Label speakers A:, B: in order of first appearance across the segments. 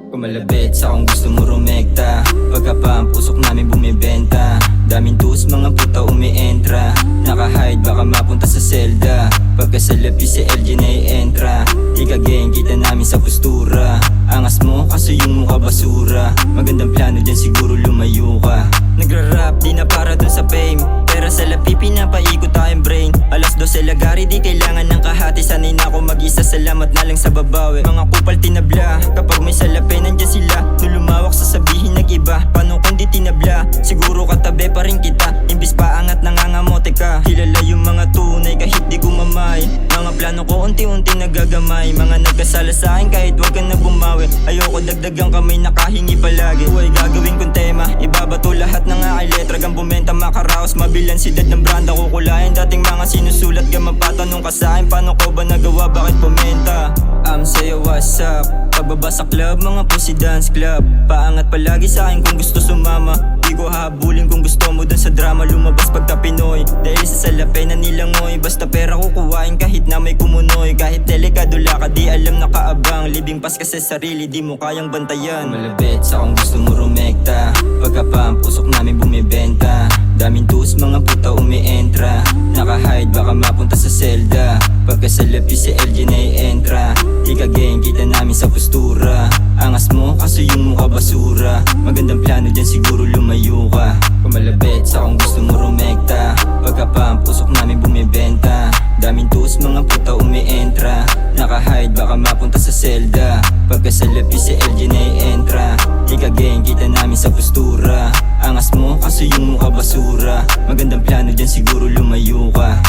A: Kumalabit sa kung gusto mo rumekta. Pagka pa ang pusok namin bumibenta. Daming dus mga puta umientra. Naka-hide baka mapunta sa selda. Pagka sa labi si LG na i-entra. Di ka gang kita namin sa postura. Angas mo kaso yung mukha basura. Magandang plano dyan siguro lumayo ka. Nagra-rap di na para dun sa fame. Pera sa lapi pinapaikot tayong brain. Alas 12 lagari di kailangan ng kahati. Sanay na ako mag-isa salamat na lang sa babawi. Mga kupal tinabla kapag may salapi nandyan sila. Nung lumawak sasabihin nag-iba. Paano kung di tinabla? Siguro katabi pa rin kita. Imbis pa angat nangangamote ka. Kilala yung mga tunay kahit di kumamay. Mga plano ko unti-unti nagagamay. Mga nagkasala sa akin kahit wag ka na bumawi. Ayoko dagdagang kamay nakahingi palagi. Huwag gagawin kong tema. Ibabato lahat ng aking letra. Gang bumenta makaraos mabilansidad ng branda. Kukulayan dating mga sinusulat. Gang magpatanong ka sa akin paano ko ba nagawa bakit pumenta. Sa'yo what's up? Pagbaba sa club mga pussy dance club. Paangat palagi sa akin kung gusto sumama. Di ko habulin kung gusto mo dun sa drama. Lumabas pagka Pinoy dahil sa salapi na nilangoy. Basta pera kukuhain kahit na may kumunoy. Kahit delikado laka di alam nakaabang. Living pass kasi sarili di mo kayang bantayan. Malabit sa kung gusto mo rumekta. Pagka pa ang pusok namin bumibenta. Daming dus mga puta umientra. Naka-hide baka mapunta sa selda. Pagka sa labi si LG na i-entra. Di ka gang kita namin sa postura. Angas mo kaso yung mukha basura. Magandang plano dyan siguro lumayo ka. Kumalabit sa kung gusto mo rumekta. Pagka pa ang pusok namin bumibenta. Daming dus mga puta umientra. Naka-hide baka mapunta sa selda. Pagka sa labi si LG na i-entra. Di ka gang kita namin sa postura. Angas mo kaso yung mukha basura. Magandang plano dyan siguro lumayo ka.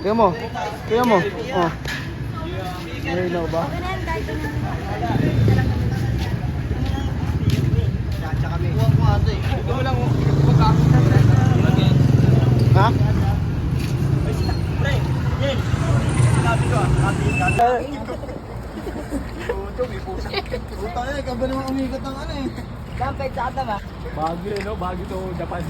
B: Tingnan mo. Tingnan mo. Oh. May ilaw ba? Ha? Puta na, ikaw ba naman umikot ng ano eh?
C: Dampay sa kata ba?
B: Bago no? Bago to Japan.